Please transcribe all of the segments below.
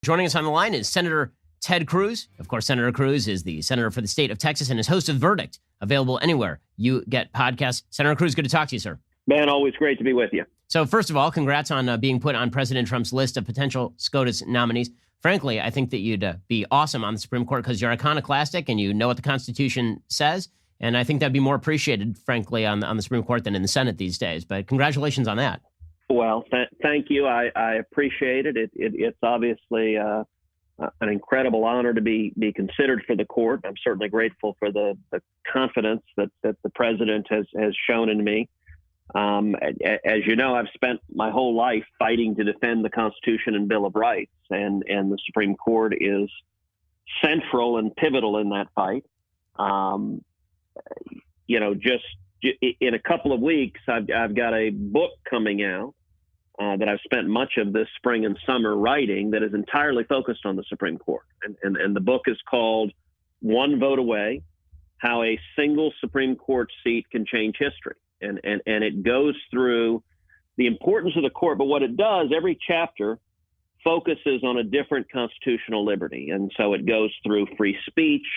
Joining us on the line is Senator Ted Cruz. Of course, Senator Cruz is the senator for the state of Texas and is host of Verdict, available anywhere you get podcasts. Senator Cruz, good to talk to you, sir. Man, always great to be with you. So first of all, congrats on being put on President Trump's list of potential SCOTUS nominees. Frankly, I think that you'd be awesome on the Supreme Court because you're iconoclastic and you know what the Constitution says. And I think that'd be more appreciated, frankly, on the Supreme Court than in the Senate these days. But congratulations on that. Well, thank you. I appreciate it. It's obviously an incredible honor to be considered for the court. I'm certainly grateful for the confidence that the president has shown in me. As you know, I've spent my whole life fighting to defend the Constitution and Bill of Rights, and the Supreme Court is central and pivotal in that fight. Just in a couple of weeks, I've got a book coming out that I've spent much of this spring and summer writing that is entirely focused on the Supreme Court. And the book is called One Vote Away, How a Single Supreme Court Seat Can Change History. And it goes through the importance of the court, but what it does, every chapter focuses on a different constitutional liberty. And so it goes through free speech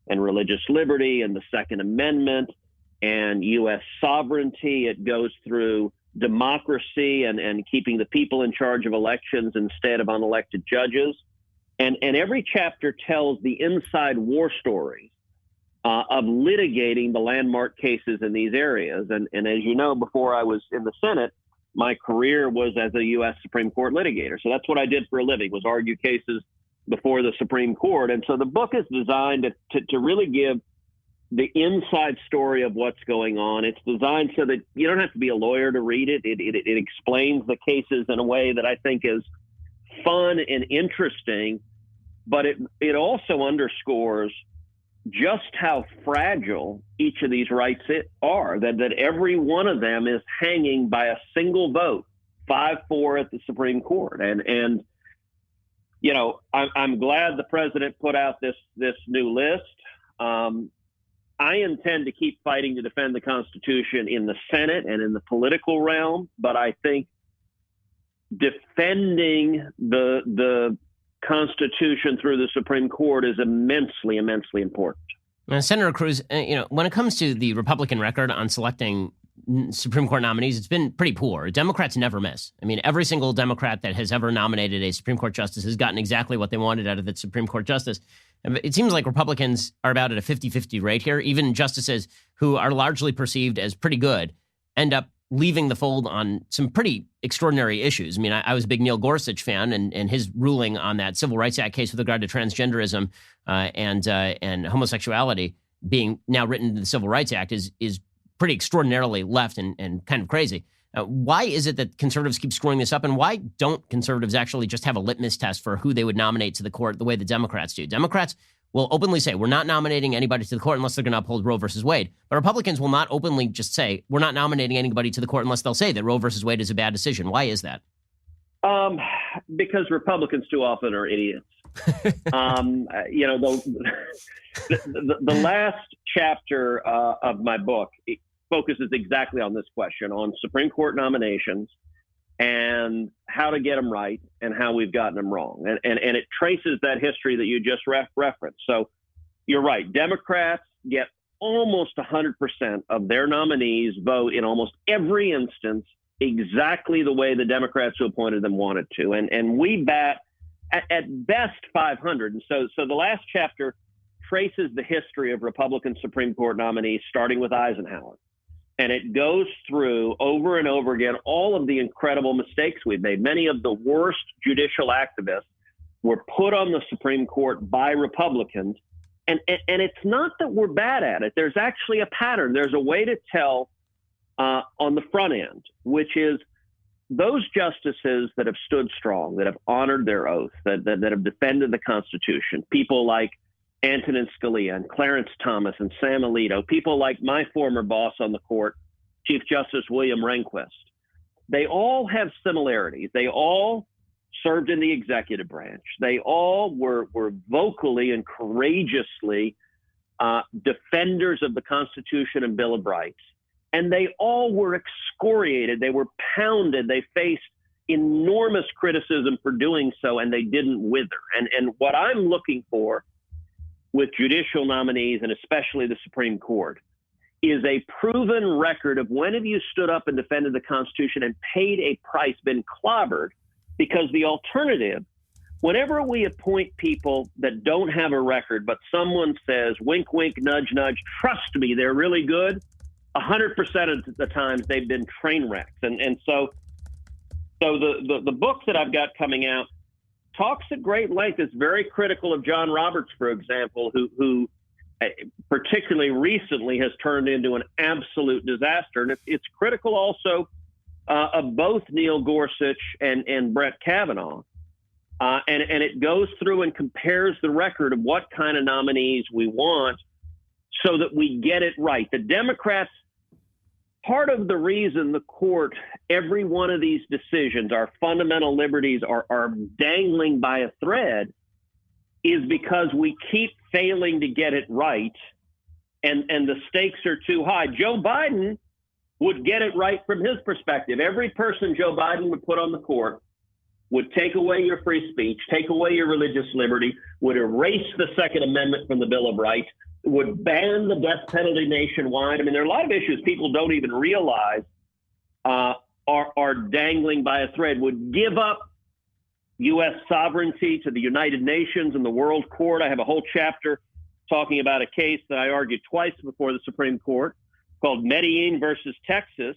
and religious liberty and the Second Amendment and U.S. sovereignty. It goes through democracy and keeping the people in charge of elections instead of unelected judges. And every chapter tells the inside war stories of litigating the landmark cases in these areas. And as you know, before I was in the Senate, my career was as a U.S. Supreme Court litigator. So that's what I did for a living, was argue cases before the Supreme Court. And so the book is designed to really give the inside story of what's going on. It's designed so that you don't have to be a lawyer to read it. It explains the cases in a way that I think is fun and interesting, but it also underscores just how fragile each of these rights are, that every one of them is hanging by a single vote, 5-4 at the Supreme Court. And I'm glad the president put out this new list. I intend to keep fighting to defend the Constitution in the Senate and in the political realm, but I think defending the Constitution through the Supreme Court is immensely, immensely important. Senator Cruz, when it comes to the Republican record on selecting Supreme Court nominees, it's been pretty poor. Democrats never miss. I mean, every single Democrat that has ever nominated a Supreme Court justice has gotten exactly what they wanted out of the Supreme Court justice. It seems like Republicans are about at a 50-50 rate here. Even justices who are largely perceived as pretty good end up leaving the fold on some pretty extraordinary issues. I mean, I was a big Neil Gorsuch fan, and his ruling on that Civil Rights Act case with regard to transgenderism and homosexuality being now written into the Civil Rights Act is pretty extraordinarily left and kind of crazy. Why is it that conservatives keep screwing this up, and why don't conservatives actually just have a litmus test for who they would nominate to the court the way the Democrats do? Democrats will openly say, we're not nominating anybody to the court unless they're going to uphold Roe versus Wade. But Republicans will not openly just say, we're not nominating anybody to the court unless they'll say that Roe versus Wade is a bad decision. Why is that? Because Republicans too often are idiots. The last chapter of my book focuses exactly on this question, on Supreme Court nominations and how to get them right and how we've gotten them wrong. And it traces that history that you just referenced. So you're right. Democrats get almost 100% of their nominees vote in almost every instance exactly the way the Democrats who appointed them wanted to. And we bat at best 500. And so the last chapter traces the history of Republican Supreme Court nominees, starting with Eisenhower. And it goes through over and over again all of the incredible mistakes we've made. Many of the worst judicial activists were put on the Supreme Court by Republicans. And it's not that we're bad at it. There's actually a pattern. There's a way to tell on the front end, which is those justices that have stood strong, that have honored their oath, that have defended the Constitution, people like Antonin Scalia and Clarence Thomas and Sam Alito, people like my former boss on the court, Chief Justice William Rehnquist, they all have similarities. They all served in the executive branch. They all were vocally and courageously defenders of the Constitution and Bill of Rights. And they all were excoriated. They were pounded. They faced enormous criticism for doing so, and they didn't wither. And what I'm looking for with judicial nominees, and especially the Supreme Court, is a proven record of when have you stood up and defended the Constitution and paid a price, been clobbered, because the alternative, whenever we appoint people that don't have a record, but someone says, wink, wink, nudge, nudge, trust me, they're really good, 100% of the times they've been train wrecks. And so the book that I've got coming out talks at great length. It's very critical of John Roberts, for example, who particularly recently has turned into an absolute disaster. And it's critical also of both Neil Gorsuch and Brett Kavanaugh. And it goes through and compares the record of what kind of nominees we want so that we get it right. The Democrats, part of the reason the court, every one of these decisions, our fundamental liberties are dangling by a thread, is because we keep failing to get it right, and the stakes are too high. Joe Biden would get it right from his perspective. Every person Joe Biden would put on the court would take away your free speech, take away your religious liberty, would erase the Second Amendment from the Bill of Rights, would ban the death penalty nationwide. I mean, there are a lot of issues people don't even realize are dangling by a thread, would give up U.S. sovereignty to the United Nations and the World Court. I have a whole chapter talking about a case that I argued twice before the Supreme Court called Medellin versus Texas,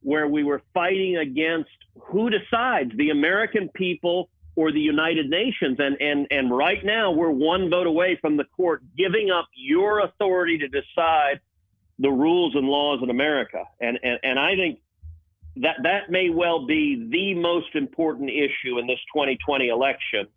where we were fighting against who decides, the American people or the United Nations. And right now we're one vote away from the court giving up your authority to decide the rules and laws in America. And I think that may well be the most important issue in this 2020 election,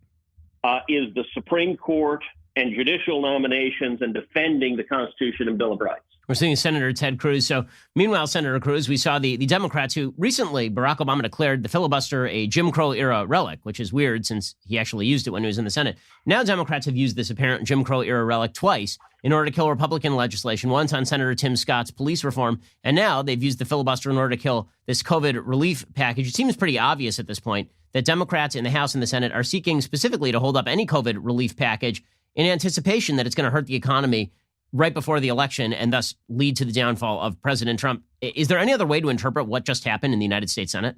is the Supreme Court and judicial nominations and defending the Constitution and Bill of Rights. We're seeing Senator Ted Cruz. So meanwhile, Senator Cruz, we saw the Democrats who recently Barack Obama declared the filibuster a Jim Crow era relic, which is weird since he actually used it when he was in the Senate. Now Democrats have used this apparent Jim Crow era relic twice in order to kill Republican legislation, once on Senator Tim Scott's police reform, and now they've used the filibuster in order to kill this COVID relief package. It seems pretty obvious at this point that Democrats in the House and the Senate are seeking specifically to hold up any COVID relief package in anticipation that it's going to hurt the economy right before the election and thus lead to the downfall of President Trump. Is there any other way to interpret what just happened in the United States Senate?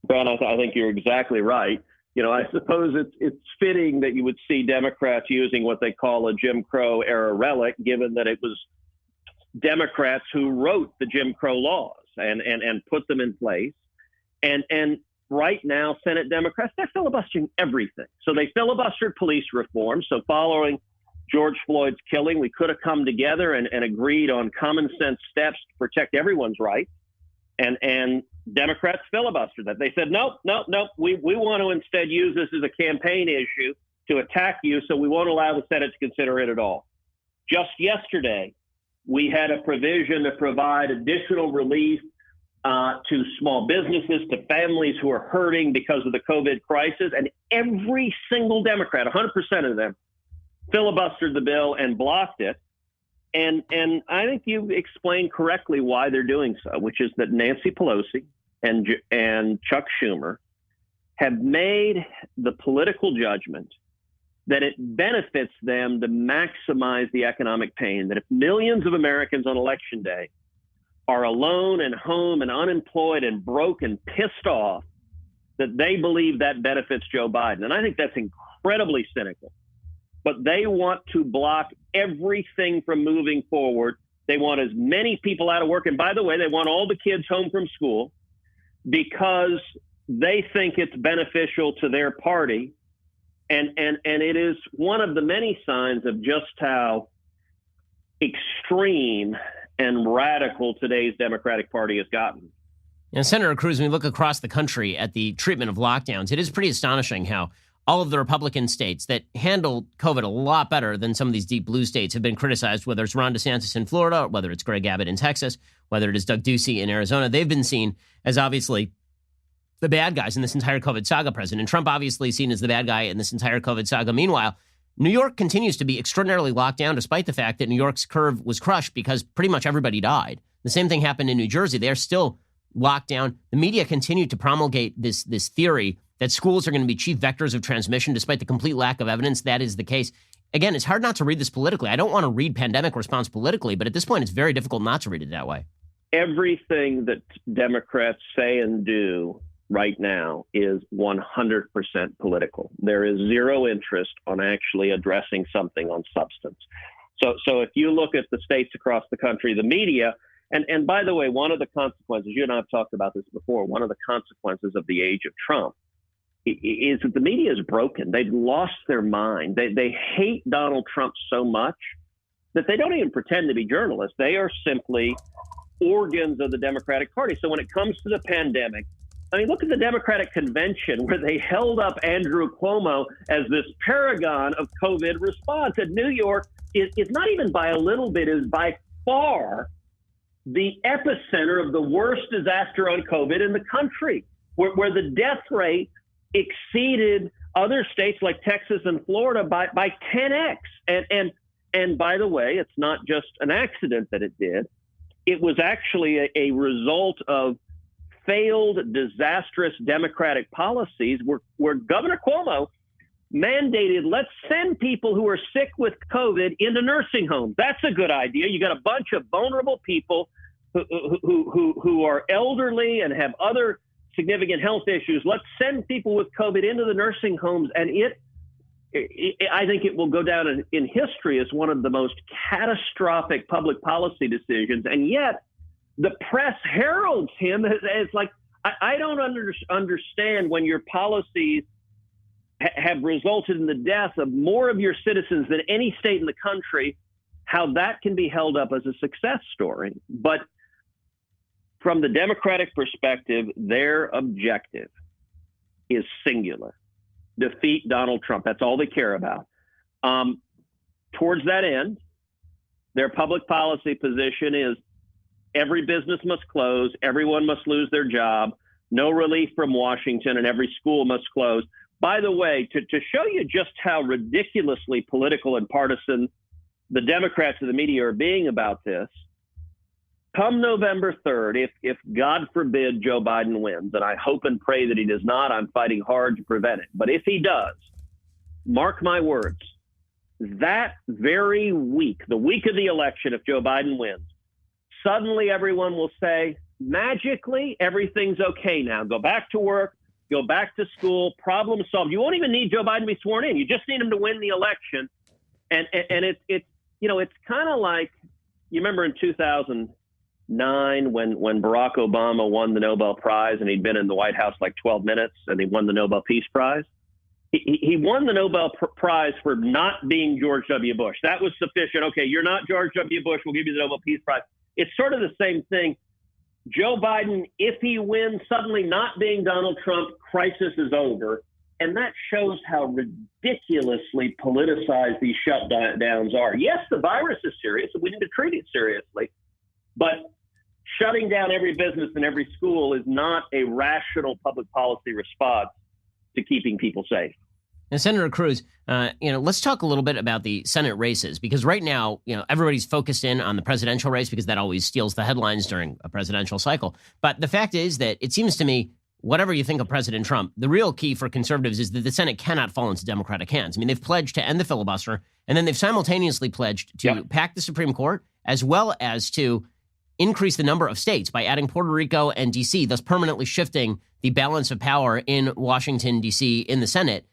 Ben, I think you're exactly right. You know, I suppose it's fitting that you would see Democrats using what they call a Jim Crow era relic, given that it was Democrats who wrote the Jim Crow laws and put them in place. And right now, Senate Democrats, they're filibustering everything. So they filibustered police reform. So following George Floyd's killing, we could have come together and agreed on common sense steps to protect everyone's rights. And Democrats filibustered that. They said, nope. We want to instead use this as a campaign issue to attack you, so we won't allow the Senate to consider it at all. Just yesterday, we had a provision to provide additional relief to small businesses, to families who are hurting because of the COVID crisis. And every single Democrat, 100% of them, filibustered the bill and blocked it. And I think you explained correctly why they're doing so, which is that Nancy Pelosi and Chuck Schumer have made the political judgment that it benefits them to maximize the economic pain, that if millions of Americans on election day are alone and home and unemployed and broke and pissed off, that they believe that benefits Joe Biden. And I think that's incredibly cynical. But they want to block everything from moving forward. They want as many people out of work. And by the way, they want all the kids home from school because they think it's beneficial to their party. And it is one of the many signs of just how extreme and radical today's Democratic Party has gotten. And Senator Cruz, when we look across the country at the treatment of lockdowns, it is pretty astonishing how all of the Republican states that handled COVID a lot better than some of these deep blue states have been criticized, whether it's Ron DeSantis in Florida, whether it's Greg Abbott in Texas, whether it is Doug Ducey in Arizona. They've been seen as obviously the bad guys in this entire COVID saga. President Trump obviously seen as the bad guy in this entire COVID saga. Meanwhile, New York continues to be extraordinarily locked down, despite the fact that New York's curve was crushed because pretty much everybody died. The same thing happened in New Jersey. They're still lockdown. The media continued to promulgate this theory that schools are going to be chief vectors of transmission, despite the complete lack of evidence that is the case. Again, it's hard not to read this politically. I don't want to read pandemic response politically, but at this point, it's very difficult not to read it that way. Everything that Democrats say and do right now is 100% political. There is zero interest on actually addressing something on substance. So if you look at the states across the country, the media, and by the way, one of the consequences, you and I have talked about this before, one of the consequences of the age of Trump is that the media is broken. They've lost their mind. They hate Donald Trump so much that they don't even pretend to be journalists. They are simply organs of the Democratic Party. So when it comes to the pandemic, I mean, look at the Democratic convention where they held up Andrew Cuomo as this paragon of COVID response. And New York is not even by a little bit, is by far the epicenter of the worst disaster on COVID in the country, where the death rate exceeded other states like Texas and Florida by 10x. And by the way, it's not just an accident that it did. It was actually a result of failed, disastrous Democratic policies where Governor Cuomo mandated, let's send people who are sick with COVID into nursing homes. That's a good idea. You got a bunch of vulnerable people who are elderly and have other significant health issues. Let's send people with COVID into the nursing homes. And I think it will go down in history as one of the most catastrophic public policy decisions. And yet the press heralds him as like, I don't understand when your policies have resulted in the death of more of your citizens than any state in the country, how that can be held up as a success story. But from the Democratic perspective, their objective is singular: defeat Donald Trump. That's all they care about. Towards that end, their public policy position is every business must close, everyone must lose their job, no relief from Washington, and every school must close. By the way, to show you just how ridiculously political and partisan the Democrats and the media are being about this, come November 3rd, if God forbid Joe Biden wins, and I hope and pray that he does not, I'm fighting hard to prevent it. But if he does, mark my words, that very week, the week of the election, if Joe Biden wins, suddenly everyone will say, magically, everything's okay now. Go back to work, go back to school, problem solved. You won't even need Joe Biden to be sworn in. You just need him to win the election. And it's kind of like, you remember in 2009 when Barack Obama won the Nobel Prize and he'd been in the White House like 12 minutes and he won the Nobel Peace Prize? He won the Nobel Prize for not being George W. Bush. That was sufficient. Okay, you're not George W. Bush. We'll give you the Nobel Peace Prize. It's sort of the same thing. Joe Biden, if he wins, suddenly not being Donald Trump, crisis is over. And that shows how ridiculously politicized these shutdowns are. Yes, the virus is serious, and we need to treat it seriously. But shutting down every business and every school is not a rational public policy response to keeping people safe. And Senator Cruz, let's talk a little bit about the Senate races, because right now, everybody's focused in on the presidential race because that always steals the headlines during a presidential cycle. But the fact is that it seems to me, whatever you think of President Trump, the real key for conservatives is that the Senate cannot fall into Democratic hands. I mean, they've pledged to end the filibuster, and then they've simultaneously pledged to pack the Supreme Court, as well as to increase the number of states by adding Puerto Rico and D.C., thus permanently shifting the balance of power in Washington, D.C. in the Senate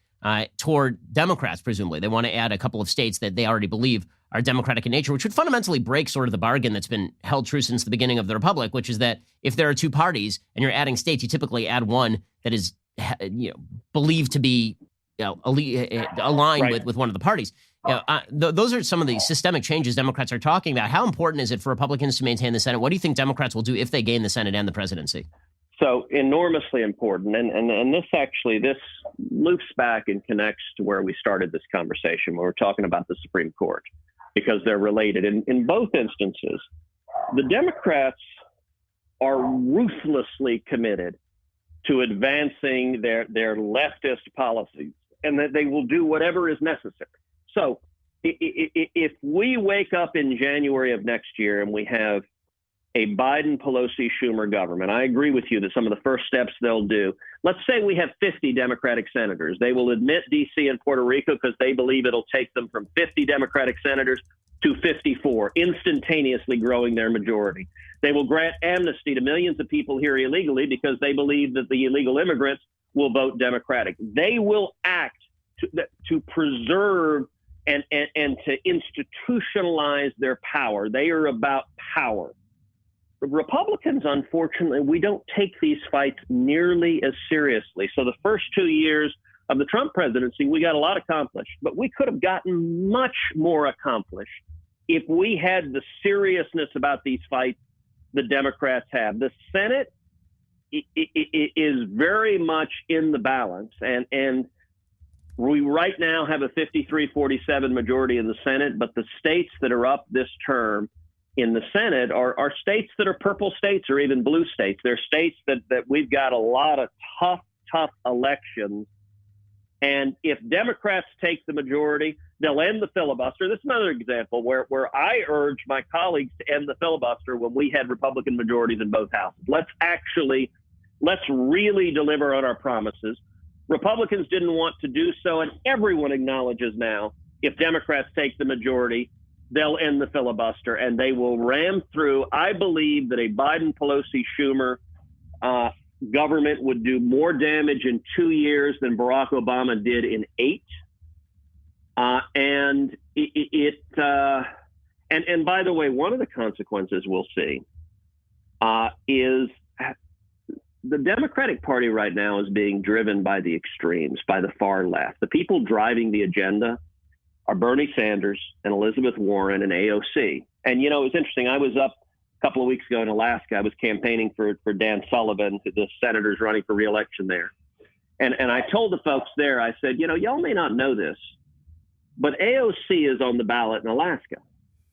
toward Democrats, presumably. They want to add a couple of states that they already believe are Democratic in nature, which would fundamentally break sort of the bargain that's been held true since the beginning of the Republic, which is that if there are two parties and you're adding states, you typically add one that is believed to be aligned with one of the parties. Those are some of the systemic changes Democrats are talking about. How important is it for Republicans to maintain the Senate? What do you think Democrats will do if they gain the Senate and the presidency? So enormously important. And this loops back and connects to where we started this conversation when we're talking about the Supreme Court, because they're related. In both instances, the Democrats are ruthlessly committed to advancing their leftist policies, and that they will do whatever is necessary. So if we wake up in January of next year and we have a Biden, Pelosi, Schumer government, I agree with you that some of the first steps they'll do, let's say we have 50 Democratic senators. They will admit D.C. and Puerto Rico because they believe it'll take them from 50 Democratic senators to 54, instantaneously growing their majority. They will grant amnesty to millions of people here illegally because they believe that the illegal immigrants will vote Democratic. They will act to preserve and to institutionalize their power. They are about power. Republicans, unfortunately, we don't take these fights nearly as seriously. So the first 2 years of the Trump presidency, we got a lot accomplished, but we could have gotten much more accomplished if we had the seriousness about these fights the Democrats have. The Senate is very much in the balance, and we right now have a 53-47 majority in the Senate, but the states that are up this term in the Senate are states that are purple states or even blue states. They're states that we've got a lot of tough elections. And if Democrats take the majority, they'll end the filibuster. This is another example where I urged my colleagues to end the filibuster when we had Republican majorities in both houses. Let's really deliver on our promises. Republicans didn't want to do so, and everyone acknowledges now if Democrats take the majority, they'll end the filibuster and they will ram through. I believe that a Biden, Pelosi, Schumer government would do more damage in 2 years than Barack Obama did in 8. And by the way, one of the consequences we'll see is the Democratic Party right now is being driven by the extremes, by the far left. The people driving the agenda are Bernie Sanders and Elizabeth Warren and AOC. And, you know, it was interesting. I was up a couple of weeks ago in Alaska. I was campaigning for Dan Sullivan, the senator's running for re-election there. And I told the folks there, I said, you know, y'all may not know this, but AOC is on the ballot in Alaska.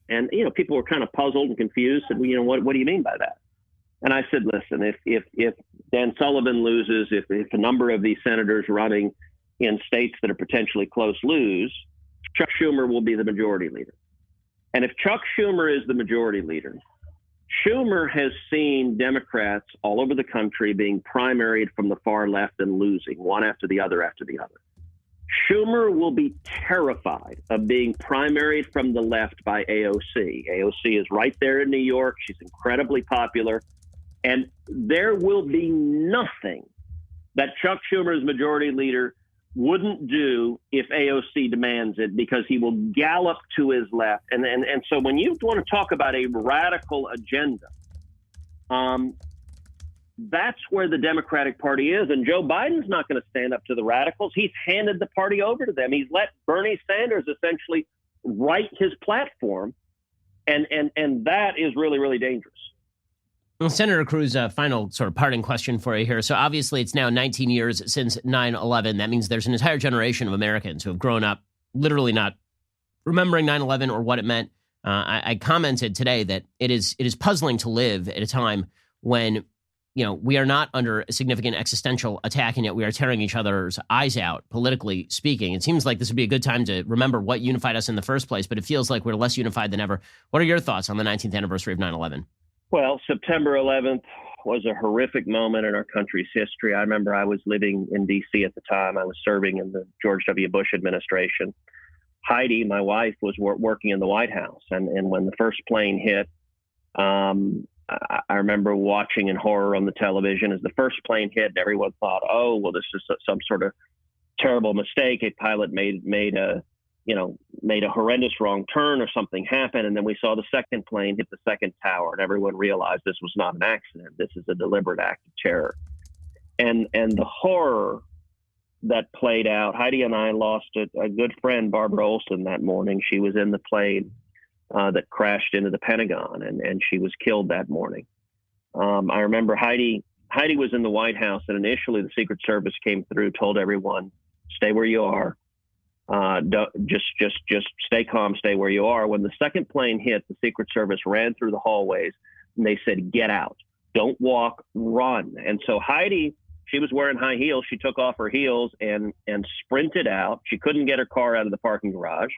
And, you know, people were kind of puzzled and confused. And, you know, what do you mean by that? And I said, listen, if Dan Sullivan loses, if a number of these senators running in states that are potentially close lose, Chuck Schumer will be the majority leader. And if Chuck Schumer is the majority leader, Schumer has seen Democrats all over the country being primaried from the far left and losing one after the other after the other. Schumer will be terrified of being primaried from the left by AOC. AOC is right there in New York. She's incredibly popular. And there will be nothing that Chuck Schumer as majority leader wouldn't do if AOC demands it, because he will gallop to his left. And so when you want to talk about a radical agenda, that's where the Democratic Party is. And Joe Biden's not going to stand up to the radicals. He's handed the party over to them. He's let Bernie Sanders essentially write his platform. And that is really, really dangerous. Well, Senator Cruz, final sort of parting question for you here. So obviously it's now 19 years since 9/11. That means there's an entire generation of Americans who have grown up literally not remembering 9/11 or what it meant. I commented today that it is puzzling to live at a time when, you know, we are not under a significant existential attack, and yet we are tearing each other's eyes out, politically speaking. It seems like this would be a good time to remember what unified us in the first place, but it feels like we're less unified than ever. What are your thoughts on the 19th anniversary of 9/11? Well, September 11th was a horrific moment in our country's history. I remember I was living in D.C. at the time. I was serving in the George W. Bush administration. Heidi, my wife, was working in the White House. And when the first plane hit, I remember watching in horror on the television as the first plane hit. Everyone thought, oh, well, this is some sort of terrible mistake. A pilot made a horrendous wrong turn or something happened. And then we saw the second plane hit the second tower, and everyone realized this was not an accident. This is a deliberate act of terror. And the horror that played out, Heidi and I lost a good friend, Barbara Olson, that morning. She was in the plane that crashed into the Pentagon, and she was killed that morning. I remember Heidi was in the White House, and initially the Secret Service came through, told everyone, stay where you are. Don't just stay calm, stay where you are. When the second plane hit, the Secret Service ran through the hallways and they said, get out, don't walk, run. And so Heidi, she was wearing high heels. She took off her heels and sprinted out. She couldn't get her car out of the parking garage.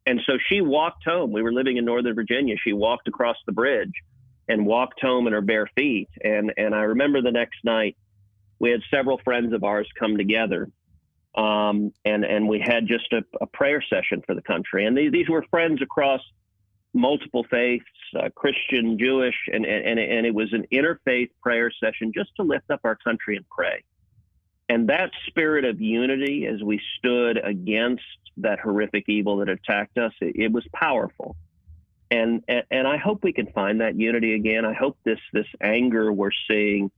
And so she walked home. We were living in Northern Virginia. She walked across the bridge and walked home in her bare feet. And I remember the next night we had several friends of ours come together, and we had just a prayer session for the country. And these were friends across multiple faiths, Christian, Jewish, and it was an interfaith prayer session just to lift up our country and pray. And that spirit of unity as we stood against that horrific evil that attacked us, it was powerful. And I hope we can find that unity again. I hope this anger we're seeing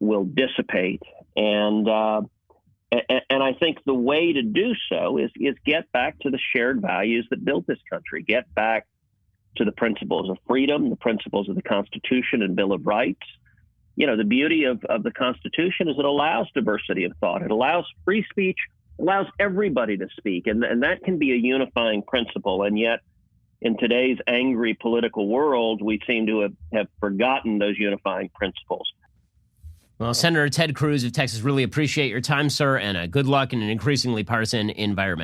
will dissipate. And I think the way to do so is get back to the shared values that built this country, get back to the principles of freedom, the principles of the Constitution and Bill of Rights. You know, the beauty of the Constitution is it allows diversity of thought. It allows free speech, allows everybody to speak. And that can be a unifying principle. And yet, in today's angry political world, we seem to have forgotten those unifying principles. Well, Senator Ted Cruz of Texas, really appreciate your time, sir, and good luck in an increasingly partisan environment.